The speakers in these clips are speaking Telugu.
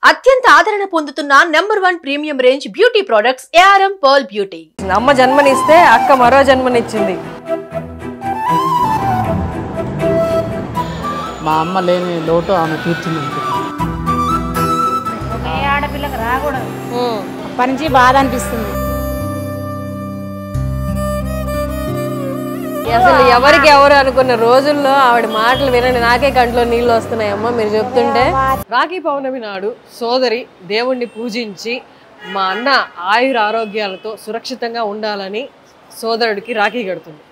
అత్యంత ఆదరణ పొందుతున్న number 1 premium range beauty products ARM Pearl Beauty. అమ్మ జన్మనిస్తే అక్క మరో జన్మనిచ్చింది. మా అమ్మ లేని లోటు ఆమె తీర్చింది. ఏ ఆడపిల్లకి రాకూడదు, అప్పటి నుంచి బాధ అనిపిస్తుంది. అసలు ఎవరికి ఎవరు అనుకున్న రోజుల్లో ఆవిడ మాటలు వినండి నాకే కంట్లో నీళ్ళు వస్తున్నాయమ్మా మీరు చెప్తుంటే. రాఖీ పౌర్ణమి నాడు సోదరి దేవుణ్ణి పూజించి మా అన్న ఆయుర ఆరోగ్యాలతో సురక్షితంగా ఉండాలని సోదరుడికి రాఖీ కడుతుంది.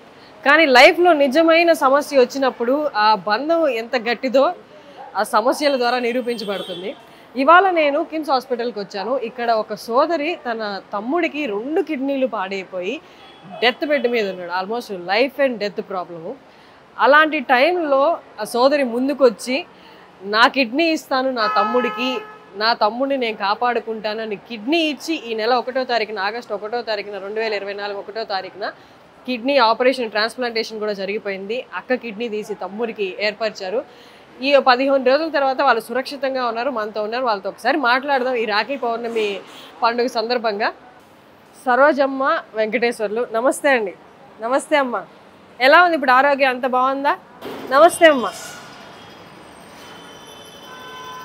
కానీ లైఫ్లో నిజమైన సమస్య వచ్చినప్పుడు ఆ బంధం ఎంత గట్టిదో ఆ సమస్యల ద్వారా నిరూపించబడుతుంది. ఇవాళ నేను కిమ్స్ హాస్పిటల్కి వచ్చాను. ఇక్కడ ఒక సోదరి తన తమ్ముడికి 2 కిడ్నీలు పాడైపోయి డెత్ బెడ్ మీద ఉన్నాడు. Almost life and death problem. అలాంటి టైంలో ఆ సోదరి ముందుకొచ్చి నా కిడ్నీ ఇస్తాను నా తమ్ముడికి, నా తమ్ముడిని నేను కాపాడుకుంటాను అని కిడ్నీ ఇచ్చి ఈ నెల 1వ తారీఖున ఆగస్టు 1వ తారీఖున 2024 1వ తారీఖున కిడ్నీ ఆపరేషన్ ట్రాన్స్ప్లాంటేషన్ కూడా జరిగిపోయింది. అక్క కిడ్నీ తీసి తమ్ముడికి ఏర్పరిచారు. ఈ 15 రోజుల తర్వాత వాళ్ళు సురక్షితంగా ఉన్నారు, మనతో ఉన్నారు. వాళ్ళతో ఒకసారి మాట్లాడదాం ఈ రాఖీ పౌర్ణమి పండుగ సందర్భంగా. సరోజమ్మ వెంకటేశ్వర్లు, నమస్తే అండి. నమస్తే అమ్మ, ఎలా ఉంది ఇప్పుడు ఆరోగ్యం, అంత బాగుందా? నమస్తే అమ్మ.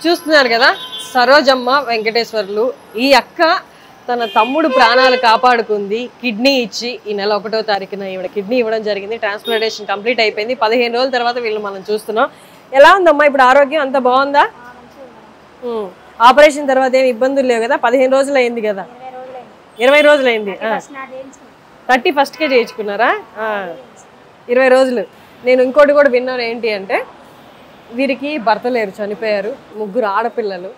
చూస్తున్నారు కదా సరోజమ్మ వెంకటేశ్వర్లు. ఈ అక్క తన తమ్ముడు ప్రాణాలు కాపాడుకుంది కిడ్నీ ఇచ్చి. ఈ నెల 1వ తారీఖున ఈవిడ కిడ్నీ ఇవ్వడం జరిగింది. ట్రాన్స్ప్లాంటేషన్ కంప్లీట్ అయిపోయింది. 15 రోజుల తర్వాత వీళ్ళు మనం చూస్తున్నాం. ఎలా ఉందమ్మా ఇప్పుడు ఆరోగ్యం, అంత బాగుందా? ఆపరేషన్ తర్వాత ఏమి ఇబ్బందులు లేవు కదా? 15 రోజులు అయింది కదా? 20 రోజులు అయింది. 31కే చేయించుకున్నారా? 20 రోజులు. నేను ఇంకోటి కూడా విన్నాను, ఏంటి అంటే వీరికి భర్త లేరు, చనిపోయారు. 3 ఆడపిల్లలు.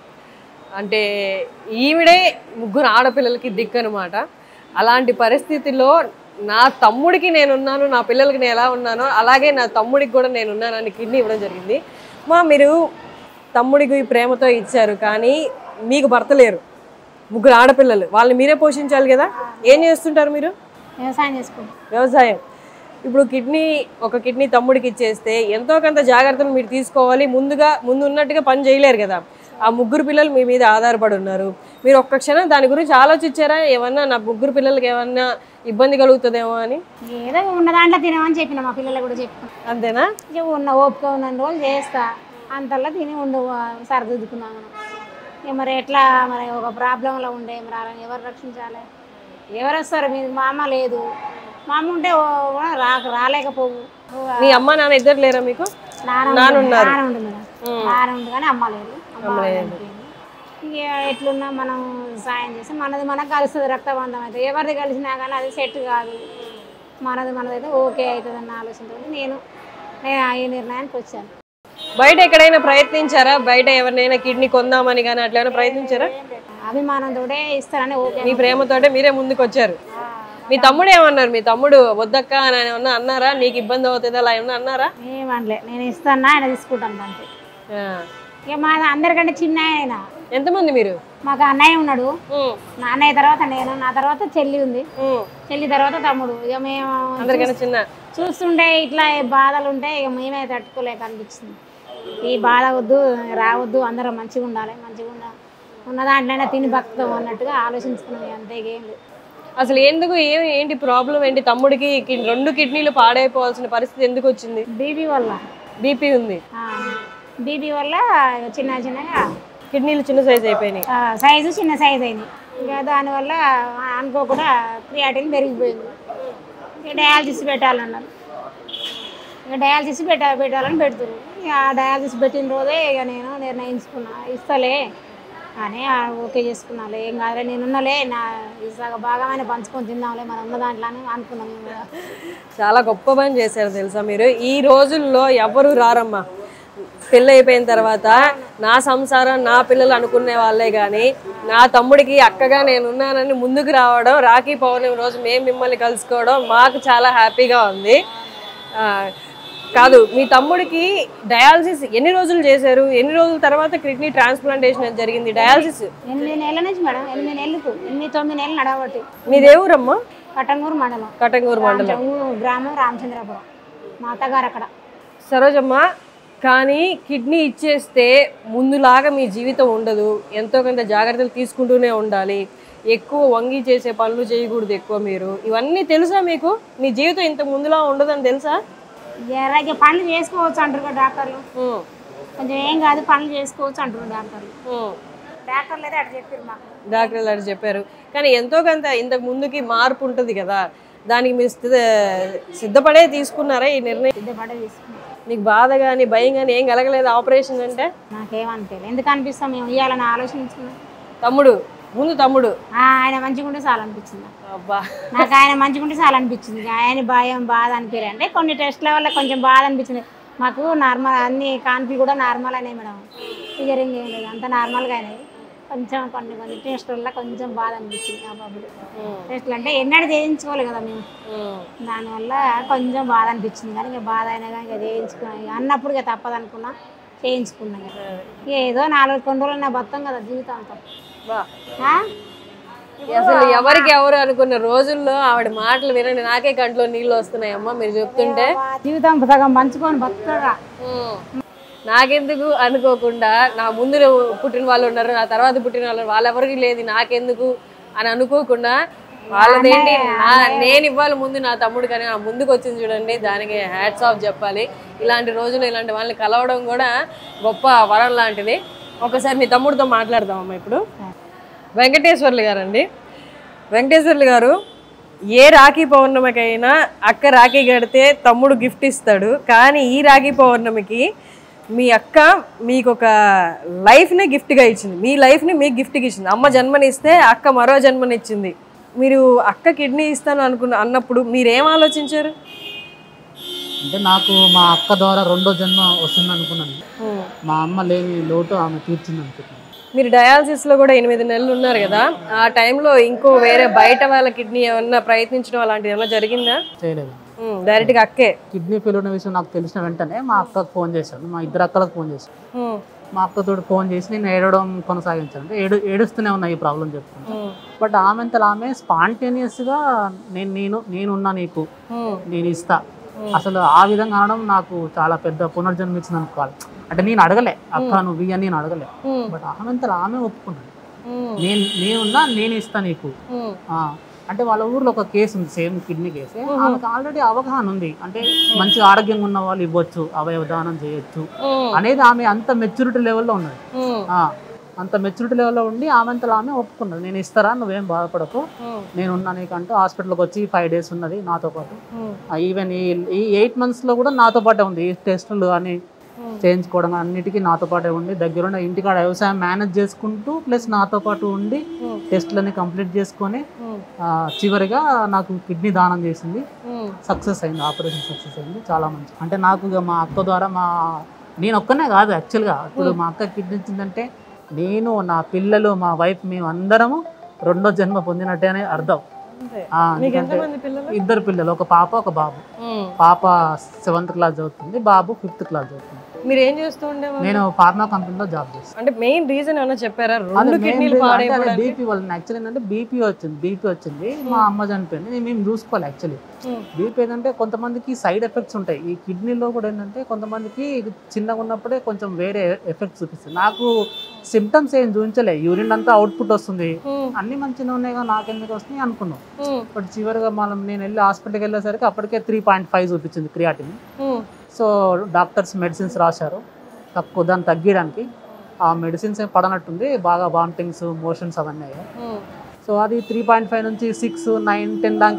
అంటే ఈవిడే 3 ఆడపిల్లలకి దిక్కు అనమాట. అలాంటి పరిస్థితిలో నా తమ్ముడికి నేనున్నాను, నా పిల్లలకి నేను ఎలా ఉన్నానో అలాగే నా తమ్ముడికి కూడా నేనున్నానని కిడ్నీ ఇవ్వడం జరిగింది. మీరు తమ్ముడికి ప్రేమతో ఇచ్చారు, కానీ మీకు భర్త లేరు, 3 ఆడపిల్లలు, వాళ్ళని మీరే పోషించాలి కదా? ఏం చేస్తుంటారు మీరు? వ్యవసాయం చేసుకుంటాం. వ్యవసాయం. ఇప్పుడు ఒక కిడ్నీ తమ్ముడికి ఇచ్చేస్తే ఎంతో కొంత జాగ్రత్తలు మీరు తీసుకోవాలి. ముందు ఉన్నట్టుగా పని చేయలేరు కదా. ఆ 3 పిల్లలు మీ మీద ఆధారపడి ఉన్నారు. మీరు ఒక్క క్షణం దాని గురించి ఆలోచించారా? ఏమన్నా నా 3 పిల్లలకి ఏమన్నా ఇబ్బంది కలుగుతుందేమో అని? ఏదో ఉన్న దాంట్లో తినమని చెప్పిన మా పిల్లలు కూడా చెప్పిన. అంతేనా? ఇక ఉన్న ఓపిక ఉన్న రోజులు చేస్తా, అంతల్లా తిని ఉండు సరిదిద్దుకున్నాను. ఇక మరి ఎట్లా, మరి ఒక ప్రాబ్లంలో ఉండే మరి ఎవరు రక్షించాలి? ఎవరు వస్తారు? మీరు మా అమ్మ లేదు, మా అమ్మ ఉంటే రాలేకపోవు. మీ అమ్మ నాన్న ఇద్దరు లేరా మీకు? నాన్న ఉండు కానీ అమ్మ లేదు. ఇక ఎట్లున్నా మనం సాయం చేస్తే మనది మనకు కలుస్తుంది, రక్తబంధం అయితే. ఎవరిది కలిసినా కానీ అది సెట్ కాదు. మనదైతే ఓకే అవుతుంది అన్న ఆలోచనతో నేను ఈ నిర్ణయానికి వచ్చాను. బయట ఎక్కడైనా ప్రయత్నించారా? బయట ఎవరినైనా కిడ్నీ కొందామని కానీ అట్లా ఏమైనా ప్రయత్నించారా? అభిమానంతో ఇస్తానని ఓకే, మీ ప్రేమతోటే మీరే ముందుకు వచ్చారు. మీ తమ్ముడు ఏమన్నారు? మీ తమ్ముడు వద్దక్క అని ఏమన్నా అన్నారా? నీకు ఇబ్బంది అవుతుంది అలా ఏమన్నా అన్నారా? ఏమనలే, నేను ఇస్తాను, ఆయన తీసుకుంటాను అంతే. ఇక మా అందరికంటే చిన్న ఆయన. ఎంతమంది మీరు? మాకు అన్నయ్య ఉన్నాడు, నా అన్నయ్య తర్వాత నేను, నా తర్వాత చెల్లి ఉంది, చెల్లి తర్వాత తమ్ముడు. ఇక మేము అందరికన్నా చిన్న. చూస్తుంటే ఇట్లా బాధలు ఉంటే ఇక మేమే తట్టుకోలేక అనిపించింది. ఈ బాధ వద్దు, రావద్దు, అందరం మంచిగా ఉండాలి, ఉన్న దాంట్లోనే తిని బతుకుతాం అన్నట్టుగా ఆలోచించుకున్నాం. అంతే, ఏం లేదు. అసలు ఎందుకు, ఏంటి ప్రాబ్లం ఏంటి? తమ్ముడికి 2 కిడ్నీలు పాడైపోవాల్సిన పరిస్థితి ఎందుకు వచ్చింది? బీపీ వల్ల. బీపీ ఉంది. బీపీ వల్ల చిన్నగా కిడ్నీలు చిన్న సైజు అయిపోయినాయి, సైజు చిన్న సైజు అయింది. ఇక దానివల్ల అనుకోకుండా క్రియాటిన్ పెరిగిపోయింది. ఇక డయాలసిస్ పెట్టాలన్నారు. ఇక డయాలసిస్ పెట్టాలని పెడుతున్నారు. ఇక డయాలసిస్ పెట్టిన రోజే ఇక నేను నిర్ణయించుకున్నా, ఇస్తలే అని ఓకే చేసుకున్నాలే, ఏం కాదులే, నేనున్నలే, నా భాగమైన పంచుకొని తిందాంలే, మనం ఉన్న దాంట్లో అని అనుకున్నాం. చాలా గొప్ప పని చేశారు తెలుసా మీరు. ఈ రోజుల్లో ఎవరు రారమ్మా. పెళ్ళి అయిపోయిన తర్వాత నా సంసారం నా పిల్లలు అనుకునే వాళ్ళే కానీ నా తమ్ముడికి అక్కగా నేనున్నానని ముందుకు రావడం, రాఖీ పౌర్ణమి రోజు మేము మిమ్మల్ని కలుసుకోవడం మాకు చాలా హ్యాపీగా ఉంది. కాదు, మీ తమ్ముడికి డయాలసిస్ ఎన్ని రోజులు చేశారు? ఎన్ని రోజుల తర్వాత కిడ్నీ ట్రాన్స్ప్లాంటేషన్ జరిగింది? డయాలసిస్ 8 నెలల నుంచి మేడం, 8-9 నెలలు నడవట్టి. మీది ఏ ఊరమ్మా? కటంగూరు మండలం. కటంగూరు మండలం, గ్రామం రామచంద్రపురం. మా అత్తగారు అక్కడ. సరోజమ్మ, కానీ కిడ్నీ ఇచ్చేస్తే ముందులాగా మీ జీవితం ఉండదు, ఎంతో కొంత జాగ్రత్తలు తీసుకుంటూనే ఉండాలి, ఎక్కువ వంగి చేసే పనులు చేయకూడదు ఎక్కువ. మీరు ఇవన్నీ తెలుసా మీకు? మీ జీవితం ఇంత ముందులా ఉండదని తెలుసా? అలాగే పనులు చేసుకోవచ్చు అంటారు కదా డాక్టర్లు, కొంచెం ఏం కాదు పనులు చేసుకోవచ్చు అంటారు డాక్టర్లు. డాక్టర్లు అయితే అటు చెప్పారు మాకు, డాక్టర్లు అటు చెప్పారు. కానీ ఎంతో కొంత ఇంతకు ముందుకి మార్పు ఉంటుంది కదా, దానికి మీరు సిద్ధపడే తీసుకున్నారా ఈ నిర్ణయం? సిద్ధపడే తీసుకున్నాం. మీకు బాధ కానీ భయం కానీ ఏం కలగలేదు ఆపరేషన్ అంటే? నాకేమనిపించలేదు. ఎందుకు అనిపిస్తాం మేము ఇవ్వాలని ఆలోచించుకున్నాం. తమ్ముడు తమ్ముడు ఆయన మంచిగా ఉంటే చాలా అనిపించింది. అబ్బా, నాకు ఆయన మంచిగా ఉంటే చాలా అనిపించింది. ఆయన భయం బాధ అనిపించలేదు. అంటే కొన్ని టెస్ట్ల వల్ల కొంచెం బాధ అనిపించింది. మాకు నార్మల్ అన్ని కాన్పులు కూడా నార్మల్ అయినాయి మేడం, సిజరింగ్ ఏం లేదు, అంతా నార్మల్గా అయినాయి. కొంచెం కొన్ని టెస్ట్ వల్ల కొంచెం బాధ అనిపించింది. ఆ బాబులు టెస్ట్లు అంటే ఎన్నడూ చేయించుకోవాలి కదా మేము, దానివల్ల కొంచెం బాధ అనిపించింది. కానీ ఇక బాధ అయినా కానీ ఇక చేయించుకున్నాం అన్నప్పుడు ఇక తప్పదనుకున్నా చేయించుకున్నాం. ఇక ఏదో 4 రోజులు నా బతాం కదా జీవితాంతం. అసలు ఎవరికి ఎవరు అనుకున్న రోజుల్లో ఆవిడ మాటలు వినండి నాకే కంట్లో నీళ్ళు వస్తున్నాయమ్మా మీరు చెప్తుంటే. జీవితం సగం పంచుకొని బతుకుగా నాకెందుకు అనుకోకుండా, నా ముందు పుట్టిన వాళ్ళు ఉన్నారు, నా తర్వాత పుట్టిన వాళ్ళు, వాళ్ళెవరికి లేదు నాకెందుకు అని అనుకోకుండా వాళ్ళదేంటి నేను ఇవ్వాలి ముందు నా తమ్ముడు, కానీ నా ముందుకు వచ్చింది చూడండి, దానికి హ్యాట్స్ ఆఫ్ చెప్పాలి. ఇలాంటి రోజులు ఇలాంటి వాళ్ళని కలవడం కూడా గొప్ప వరం లాంటిది. ఒకసారి మీ తమ్ముడితో మాట్లాడదామమ్మా ఇప్పుడు. వెంకటేశ్వర్లు గారు అండి, వెంకటేశ్వర్లు గారు ఏ రాఖీ పౌర్ణమికైనా అక్క రాఖీ కడితే తమ్ముడు గిఫ్ట్ ఇస్తాడు, కానీ ఈ రాఖీ పౌర్ణమికి మీ అక్క మీకు ఒక లైఫ్ని గిఫ్ట్గా ఇచ్చింది, మీ లైఫ్ని మీకు గిఫ్ట్గా ఇచ్చింది. అమ్మ జన్మనిస్తే అక్క మరో జన్మనిచ్చింది. మీరు అక్క కిడ్నీ ఇస్తాను అన్నప్పుడు మీరేం ఆలోచించారు? అంటే నాకు మా అక్క ద్వారా 2వ జన్మ వస్తుంది అనుకున్నాను. మా అమ్మ లేని లోటు ఆమె తీర్చింది అనుకుంటున్నాను. మీరు డయాలసిస్లో కూడా 8 నెలలు ఉన్నారు కదా, ఆ టైంలో ఇంకో వేరే బయట వాళ్ళ కిడ్నీ ఏమన్నా ప్రయత్నించడం అలాంటిది ఏమన్నా జరిగిందా? చేయలేదు. డైరెక్ట్గా అక్కే కిడ్నీ ఫెయిల్ ఉన్న విషయం నాకు తెలిసిన వెంటనే మా అక్కకు ఫోన్ చేశాను, మా 2 అక్కలకు ఫోన్ చేశాను. మా అక్కతో ఫోన్ చేసి నేను ఏడవడం కొనసాగించాను. అంటే ఏడుస్తూనే ఉన్నా ఈ ప్రాబ్లం చెప్తున్నాను. బట్ ఆమె స్పాంటేనియస్గా నేనున్నా నీకు, నేను ఇస్తా, అసలు ఆ విధంగా అనడం నాకు చాలా పెద్ద పునర్జన్మ ఇచ్చింది అనుకోవాలి. అంటే నేను అడగలే అక్క నువ్వు అని నేను అడగలే, బట్ ఆమె ఒప్పుకున్నాను. నేనున్నా నేను ఇస్తా నీకు. అంటే వాళ్ళ ఊర్లో ఒక కేసు ఉంది, సేమ్ కిడ్నీ కేసే. ఆమెకు ఆల్రెడీ అవగాహన ఉంది, అంటే మంచి ఆరోగ్యంగా ఉన్న వాళ్ళు ఇవ్వచ్చు, అవయవదానం చేయొచ్చు అనేది ఆమె అంత మెచ్యూరిటీ లెవెల్లో ఉన్నది. అంత మెచ్యూరిటీ లెవెల్లో ఉండి ఆమె ఒప్పుకున్నది. నేను ఇస్తారా, నువ్వేం బాధపడకు, నేనున్నా నీకంటూ హాస్పిటల్కి వచ్చి 5 days ఉన్నది నాతో పాటు. ఈవెన్ ఈ 8 monthsలో కూడా నాతో పాటే ఉంది. ఈ టెస్టులు అని చేయించుకోవడం అన్నిటికీ నాతో పాటే ఉండి, దగ్గరుండి ఇంటికాడ వ్యవసాయం మేనేజ్ చేసుకుంటూ ప్లస్ నాతో పాటు ఉండి టెస్టులన్నీ కంప్లీట్ చేసుకొని చివరిగా నాకు కిడ్నీ దానం చేసింది. సక్సెస్ అయింది, ఆపరేషన్ సక్సెస్ అయింది. చాలా మంచి. అంటే నాకు మా అక్క ద్వారా నేను ఒక్కనే కాదు యాక్చువల్గా, ఇప్పుడు మా అక్క కిడ్నీ ఇచ్చిందంటే నేను, నా పిల్లలు, మా వైఫ్, మేము అందరము 2వ జన్మ పొందినట్టే అని అర్థం. 2 పిల్లలు, ఒక పాప ఒక బాబు. పాప 7th class చదువుతుంది, బాబు 5th class చదువుతుంది. మీరు ఏం చేస్తూ ఉండేవారు? నేను ఫార్మా కంపెనీలో జాబ్ చేస్తాను. అంటే మెయిన్ రీజన్ ఏమైనా చెప్పారా? బీపీ వాళ్ళని యాక్చువల్లీ ఏంటంటే బీపీ వచ్చింది, మా అమ్మ చనిపోయింది, మేము చూసుకోవాలి. యాక్చువల్లీ బీపీ ఏంటంటే కొంతమందికి సైడ్ ఎఫెక్ట్స్ ఉంటాయి. ఈ కిడ్నీలో కూడా ఏంటంటే కొంతమందికి చిన్నగా ఉన్నప్పుడే కొంచెం వేరే ఎఫెక్ట్స్ చూపిస్తుంది. నాకు సిమ్టమ్స్ ఏం చూపించలే, యూరిన్ అంతా అవుట్పుట్ వస్తుంది, అన్ని మంచిగా ఉన్నాయి కదా నాకెందుకు వస్తున్నాయి అనుకున్నాం. బట్ చివరిగా నేను వెళ్ళి హాస్పిటల్కి వెళ్ళేసరికి అప్పటికే 3.5 చూపించింది క్రియాటిన్. సో డాక్టర్స్ మెడిసిన్స్ రాశారు తక్కువ దాన్ని తగ్గడానికి. ఆ మెడిసిన్స్ ఏం పడనట్టుంది, బాగా వామిటింగ్స్, మోషన్స్ అవన్నీ అయ్యాయి. సో అది 3.5 నుంచి 6, 9, 10 దాకా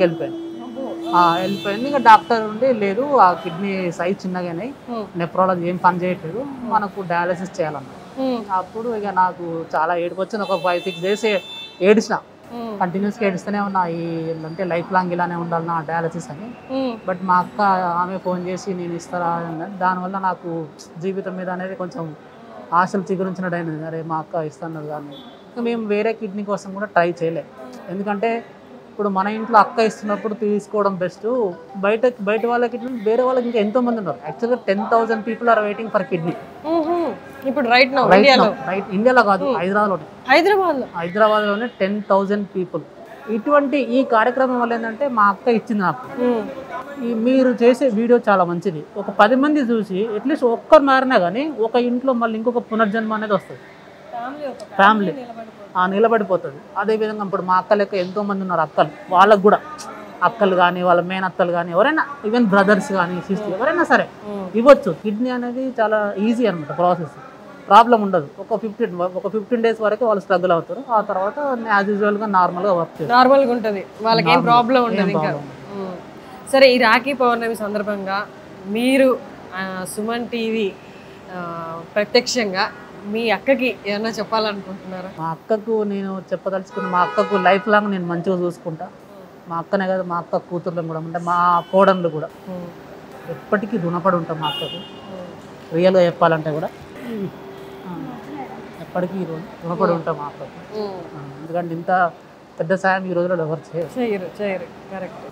వెళ్ళిపోయింది. ఇంకా డాక్టర్ ఉండి లేదు ఆ కిడ్నీ సైజ్ చిన్నగానే, నెఫ్రాలజీ ఏం పని చేయట్లేదు, మనకు డయాలసిస్ చేయాలన్నారు. అప్పుడు ఇక నాకు చాలా ఏడుపు వచ్చింది. ఒక 5-6 days ఏడిచిన, కంటిన్యూస్గా ఏడుస్తూనే ఉన్నా, అంటే లైఫ్ లాంగ్ ఇలానే ఉండాలి నా డయాలసిస్ అని. బట్ మా అక్క ఆమె ఫోన్ చేసి నేను ఇస్తారా అన్నది. దానివల్ల నాకు జీవితం మీద అనేది కొంచెం ఆశలు చిగురించినట్టు అయినది. అరే మా అక్క ఇస్తున్నది కానీ మేము వేరే కిడ్నీ కోసం కూడా ట్రై చేయలే. ఎందుకంటే ఇప్పుడు మన ఇంట్లో అక్క ఇస్తున్నప్పుడు తీసుకోవడం బెస్ట్. బయట వాళ్ళ కిడ్నీ వేరే వాళ్ళకి ఇంకా ఎంతో మంది ఉన్నారు. యాక్చువల్గా 10,000 people are waiting for kidney. ఇప్పుడు రైట్ ఇండియాలో కాదు, హైదరాబాద్లోనే 10,000 people. ఇటువంటి ఈ కార్యక్రమం వల్ల ఏంటంటే మా అక్క ఇచ్చింది నాకు, ఈ మీరు చేసే వీడియో చాలా మంచిది, ఒక 10 మంది చూసి అట్లీస్ట్ ఒక్కరు మారినా కానీ ఒక ఇంట్లో మళ్ళీ ఇంకొక పునర్జన్మ అనేది వస్తుంది, ఫ్యామిలీ నిలబడిపోతుంది. అదేవిధంగా ఇప్పుడు మా అక్క లెక్క ఎంతోమంది ఉన్నారు అక్కలు, వాళ్ళకు కూడా అక్కలు కానీ వాళ్ళ మేనత్తలు కానీ ఎవరైనా ఈవెన్ బ్రదర్స్ కానీ సిస్టర్ ఎవరైనా సరే ఇవ్వచ్చు. కిడ్నీ అనేది చాలా ఈజీ అనమాట ప్రాసెస్, ప్రాబ్లం ఉండదు. ఒక 15 days వరకు వాళ్ళు స్ట్రగుల్ అవుతారు, ఆ తర్వాత యాజ్ యూజువల్గా నార్మల్గా వర్క్ చేస్తారు, నార్మల్గా ఉంటుంది, వాళ్ళకి ఏం ప్రాబ్లం ఉండదు ఇంకా. సరే, ఈ రాఖీ పౌర్ణమి సందర్భంగా మీరు సుమన్ టీవీ ప్రత్యక్షంగా మీ అక్కకి ఏమన్నా చెప్పాలనుకుంటున్నారా? మా అక్కకు నేను చెప్పదలుచుకున్న, మా అక్కకు లైఫ్ లాంగ్ నేను మంచిగా చూసుకుంటా. మా అక్కనే కాదు, మా అక్క కూతుర్లను కూడా, అంటే మా కోడళ్ళు కూడా ఎప్పటికీ రుణపడి ఉంటాం మా అక్కకు. రియల్గా చెప్పాలంటే కూడా ఎప్పటికీ రుణపడి ఉంటాం మా అక్కకు. ఎందుకంటే ఇంత పెద్ద సాయం ఈ రోజుల్లో ఎవరు చేయరు.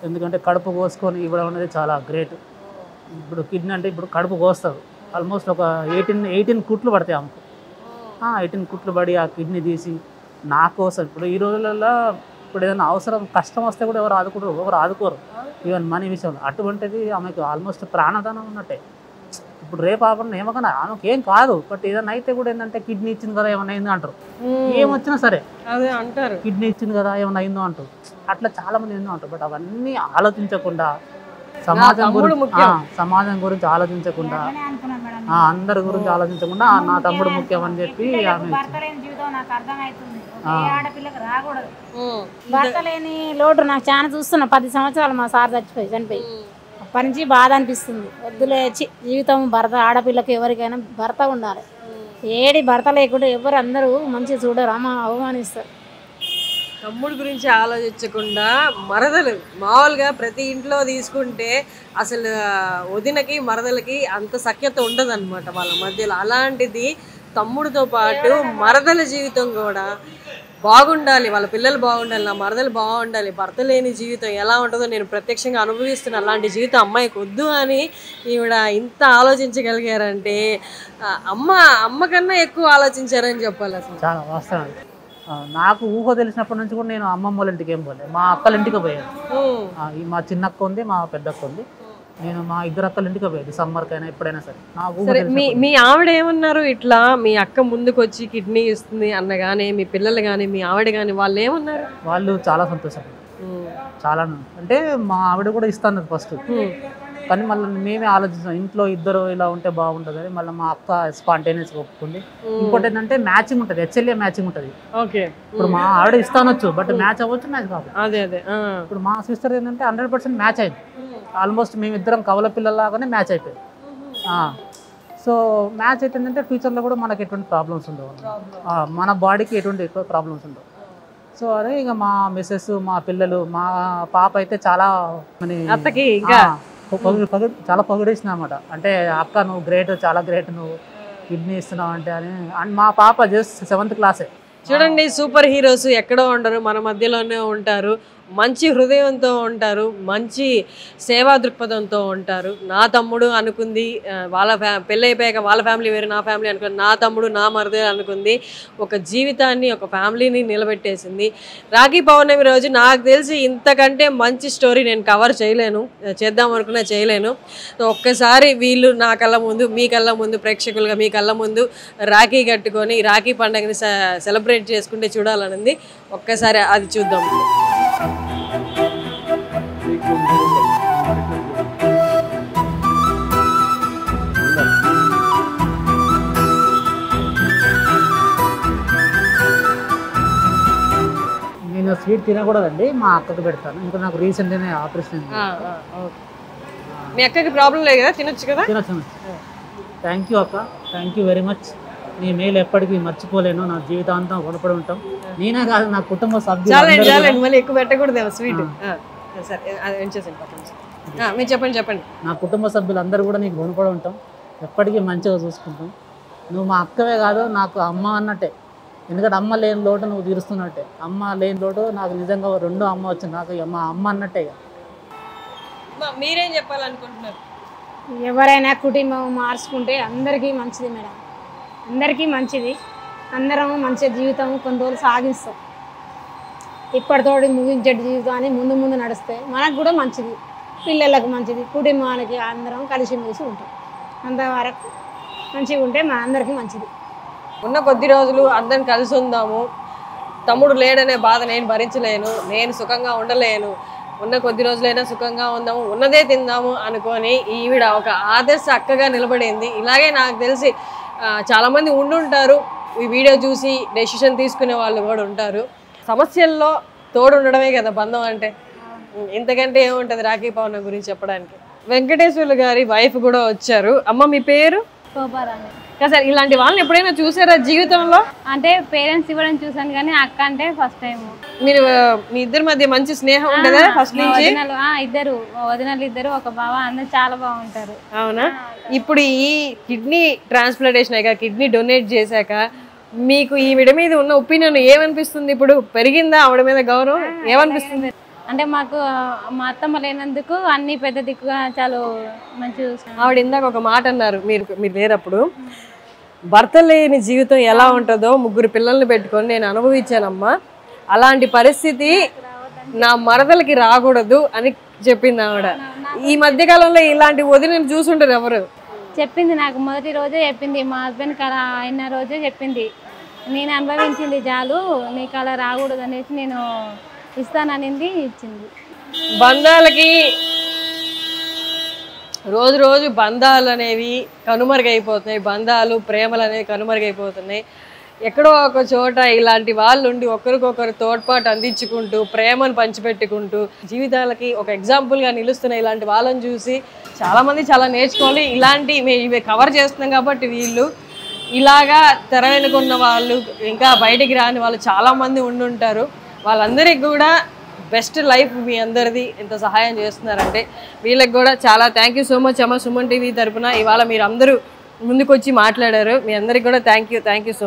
ఎందుకంటే కడుపు కోసుకొని ఇవ్వడం అనేది చాలా గ్రేట్. ఇప్పుడు కిడ్నీ అంటే ఇప్పుడు కడుపు కోస్తారు, ఆల్మోస్ట్ ఒక 18 కుట్లు పడతాయి ఆమెకు. 18 కుట్లు పడి ఆ కిడ్నీ తీసి నా కోసం, ఇప్పుడు ఈ రోజులలో ఇప్పుడు ఏదైనా అవసరం కష్టం వస్తే కూడా ఎవరు ఆదుకోరు ఈవెన్ మనీ విషయంలో. అటువంటిది ఆమెకు ఆల్మోస్ట్ ప్రాణదానం ఉన్నట్టే. ఇప్పుడు రేపు ఆపన్న ఏమకన్నా ఆమెకు ఏం కాదు, బట్ ఏదైనా అయితే కూడా ఏంటంటే కిడ్నీ ఇచ్చింది కదా ఏమైనా అయిందో అంటారు, ఏమొచ్చినా సరే అదే అంటారు, కిడ్నీ ఇచ్చింది కదా ఏమైనా అయిందో అంటారు. అట్లా చాలా మంది ఏందో అంటారు. బట్ అవన్నీ ఆలోచించకుండా సమాజం గురించి ఆలోచించకుండా, అందరి గురించి ఆలోచించకుండా నా తమ్ముడు ముఖ్యం అని చెప్పి ఆమె భర్త లేని లోటు నాకు చాలా చూస్తున్నా. 10 సంవత్సరాలు మా సార్ చనిపోయి అప్పటి నుంచి బాధ అనిపిస్తుంది. వద్దులే జీవితం, భర్త ఆడపిల్లకి ఎవరికైనా భర్త ఉండాలి. ఏడి భర్త లేకుండా ఎవరు అందరూ మంచిగా చూడరు, అవమానిస్తారు. తమ్ముడు గురించి ఆలోచించకుండా మరదలు మామూలుగా ప్రతి ఇంట్లో తీసుకుంటే అసలు వదినకి మరదలకి అంత సఖ్యత ఉండదు అనమాట వాళ్ళ మధ్యలో. అలాంటిది తమ్ముడితో పాటు మరదల జీవితం కూడా బాగుండాలి, వాళ్ళ పిల్లలు బాగుండాలి, నా మరదలు బాగుండాలి, భర్త లేని జీవితం ఎలా ఉంటుందో నేను ప్రత్యక్షంగా అనుభవిస్తున్నా, అలాంటి జీవితం అమ్మాయికి వద్దు అని ఈవిడ ఇంత ఆలోచించగలిగారంటే అమ్మ కన్నా ఎక్కువ ఆలోచించారని చెప్పాలి. అసలు చాలా వాస్తవం. నాకు ఊహ తెలిసినప్పటి నుంచి కూడా నేను అమ్మమ్మ వాళ్ళ ఇంటికి ఏం పోలేదు, మా అక్కల ఇంటికి పోయాను. మా చిన్నక్క ఉంది, మా పెద్దక్క ఉంది, నేను మా 2 అక్కల ఇంటికి పోయేది సమ్మర్కైనా ఎప్పుడైనా సరే. మీ ఆవిడ ఏమన్నారు? ఇట్లా మీ అక్క ముందుకు వచ్చి కిడ్నీ ఇస్తుంది అన్నగానే మీ పిల్లలు కానీ మీ ఆవిడ కానీ వాళ్ళు ఏమన్నారు? వాళ్ళు చాలా సంతోషపడ్డారు, చాలా. అంటే మా ఆవిడ కూడా ఇస్తాను ఫస్ట్, కానీ మళ్ళీ మేమే ఆలోచిస్తాం ఇంట్లో ఇద్దరు ఇలా ఉంటే బాగుంటుంది అని. మళ్ళీ మా అక్క స్పాంటేనియస్గా ఒప్పుకుంది. ఇంకోటి ఏంటంటే మ్యాచింగ్ ఉంటుంది, HLA మ్యాచింగ్ ఉంటుంది. ఇప్పుడు మా ఆవిడ ఇస్తానొచ్చు, బట్ మ్యాచ్ అవ్వచ్చు, మ్యాచ్ కాదు. ఇప్పుడు మా సిస్టర్ ఏంటంటే 100% మ్యాచ్ అయింది. ఆల్మోస్ట్ మేమిద్దరం కవల పిల్లలాగానే మ్యాచ్ అయిపోయింది. సో మ్యాచ్ అయితే ఏంటంటే ఫ్యూచర్లో కూడా మనకి ఎటువంటి ప్రాబ్లమ్స్ ఉండవు, మన బాడీకి ఎటువంటి ఎక్కువ ప్రాబ్లమ్స్ ఉండవు. సో అదే ఇక మా మిస్సెస్, మా పిల్లలు, మా పాప అయితే చాలా చాలా పొగిడేసిన అనమాట. అంటే అక్క నువ్వు గ్రేట్, చాలా గ్రేట్, నువ్వు కిడ్నీ ఇస్తున్నావు అంటే అని. అండ్ మా పాప జస్ట్ 7th క్లాసే. చూడండి, సూపర్ హీరోస్ ఎక్కడో ఉండరు, మన మధ్యలోనే ఉంటారు, మంచి హృదయంతో ఉంటారు, మంచి సేవా దృక్పథంతో ఉంటారు. నా తమ్ముడు అనుకుంది, వాళ్ళ పెళ్ళి అయిపోయాక వాళ్ళ ఫ్యామిలీ వేరు, నా ఫ్యామిలీ అనుకుంది, నా తమ్ముడు నా మరిదే అనుకుంది, ఒక జీవితాన్ని ఒక ఫ్యామిలీని నిలబెట్టేసింది. రాఖీ పౌర్ణమి రోజు నాకు తెలిసి ఇంతకంటే మంచి స్టోరీ నేను కవర్ చేయలేను, చేద్దాం అనుకున్నా చేయలేను. ఒక్కసారి వీళ్ళు నా కళ్ళ ముందు, మీ కళ్ళ ముందు, ప్రేక్షకులుగా మీ కళ్ళ ముందు రాఖీ కట్టుకొని రాఖీ పండుగని సెలబ్రేట్ చేసుకుంటే చూడాలనుంది. ఒక్కసారి అది చూద్దాం. నేను స్వీట్ తినకూడదండి, మా అక్కకు పెడతాను. ఇంకా నాకు రీసెంట్గానే ఆపరేషన్. మీ అక్కకి ప్రాబ్లం లేదు కదా, తినొచ్చు కదా? తినొచ్చు. థ్యాంక్ యూ అక్క, థ్యాంక్ యూ వెరీ మచ్. నీ మేలు ఎప్పటికీ మర్చిపోలేను, నా జీవితాంతం రుణపడి ఉంటాం. నేనే కాదు, నా కుటుంబ సభ్యులు. మళ్ళీ ఎక్కువ పెట్టకూడదు స్వీట్. మీరు చెప్పండి. నా కుటుంబ సభ్యులందరూ కూడా నీకు రుణపడి ఉంటాం, ఎప్పటికీ మంచిగా చూసుకుంటాం. నువ్వు మా అక్కవే కాదు, నాకు అమ్మ అన్నట్టే. ఎందుకంటే అమ్మ లేని లోటు నువ్వు తీరుస్తున్నట్టే. అమ్మ లేని లోటు నాకు నిజంగా 2 అమ్మ వచ్చింది, నాకు మా అమ్మ అన్నట్టే. మీరేం చెప్పాలనుకుంటున్నారు? ఎవరైనా కుటుంబం మార్చుకుంటే అందరికీ మంచిది మేడం, అందరికీ మంచిది. అందరం మంచిగా జీవితం కొన్ని రోజులు సాగిస్తాం. ఇప్పటితోటి ముగించేటి జీవితాన్ని ముందు ముందు నడిస్తే మనకు కూడా మంచిది, పిల్లలకు మంచిది, కుటుంబానికి అందరం కలిసిమెలిసి ఉంటాం. అంతవరకు మంచిగా ఉంటే మన అందరికీ మంచిది. ఉన్న కొద్ది రోజులు అందరం కలిసి ఉందాము, తమ్ముడు లేడనే బాధ నేను భరించలేను, నేను సుఖంగా ఉండలేను, ఉన్న కొద్ది రోజులైనా సుఖంగా ఉందాము, ఉన్నదే తిందాము అనుకొని ఈవిడ ఒక ఆదర్శ అక్కగా నిలబడింది. ఇలాగే నాకు తెలిసి చాలామంది ఉండుంటారు, ఈ వీడియో చూసి డెసిషన్ తీసుకునే వాళ్ళు కూడా ఉంటారు. సమస్యల్లో తోడు ఉండడమే కదా బంధం అంటే, ఇంతకంటే ఏముంటుంది రాఖీ పౌర్ణమి గురించి చెప్పడానికి. వెంకటేశ్వర్లు గారి వైఫ్ కూడా వచ్చారు. అమ్మ మీ పేరు? సార్ ఇలాంటి వాళ్ళని ఎప్పుడైనా చూసారా జీవితంలో? అంటే పేరెంట్స్ ఇవ్వడం చూసాను కానీ అక్క అంటే ఫస్ట్ టైం. మీరు మీ ఇద్దరి మధ్య మంచి స్నేహం ఉండదా ఫస్ట్ నుంచి? ఇద్దరు వదినలు, ఇద్దరు ఒక బావ, అందరు చాలా బాగుంటారు. అవునా? ఇప్పుడు ఈ కిడ్నీ ట్రాన్స్ప్లాంటేషన్ అయ్యాక, కిడ్నీ డొనేట్ చేశాక మీకు ఈవిడ మీద ఉన్న ఒపీనియన్ ఏమనిపిస్తుంది? ఇప్పుడు పెరిగిందా ఆవిడ మీద గౌరవం? ఏమనిపిస్తుంది? అంటే మాకు మా అత్తమ్మ లేనందుకు అన్ని పెద్ద దిక్కుగా చాలా మంచి చూసుకున్నాం. ఆవిడ ఇందాక ఒక మాట అన్నారు, మీరు లేనప్పుడు, భర్త లేని జీవితం ఎలా ఉంటుందో 3 పిల్లల్ని పెట్టుకొని నేను అనుభవించానమ్మా, అలాంటి పరిస్థితి నా మరదలకి రాకూడదు అని చెప్పింది ఆవిడ. ఈ మధ్యకాలంలో ఇలాంటి వదిన చూసుంటారు ఎవరు? చెప్పింది నాకు మొదటి రోజే చెప్పింది, మా హస్బెండ్కి అలా అయిన రోజే చెప్పింది, నేను అనుభవించింది చాలు, నీకు అలా రాకూడదు అనేసి నేను ఇస్తాననింది, ఇచ్చింది. బంధాలకి రోజు రోజు బంధాలు అనేవి కనుమరుగైపోతున్నాయి, బంధాలు ప్రేమలు అనేవి కనుమరుగైపోతున్నాయి. ఎక్కడో ఒక చోట ఇలాంటి వాళ్ళు ఉండి ఒకరికొకరు తోడ్పాటు అందించుకుంటూ ప్రేమను పంచిపెట్టుకుంటూ జీవితాలకి ఒక ఎగ్జాంపుల్గా నిలుస్తున్న ఇలాంటి వాళ్ళని చూసి చాలామంది చాలా నేర్చుకోవాలి. ఇలాంటి ఇవి కవర్ చేస్తున్నాం కాబట్టి వీళ్ళు ఇలాగా తెర వెనుకున్న వాళ్ళు, ఇంకా బయటికి రాని వాళ్ళు చాలామంది ఉండుంటారు. వాళ్ళందరికీ కూడా బెస్ట్ లైఫ్ మీ అందరిది ఇంత సహాయం చేస్తున్నారంటే వీళ్ళకి కూడా చాలా థ్యాంక్ యూ సో మచ్ అమ్మ. సుమన్ టీవీ తరపున ఇవాళ మీరు అందరూ ముందుకు వచ్చి మాట్లాడారు. మీ అందరికి కూడా థ్యాంక్ యూ సో మచ్.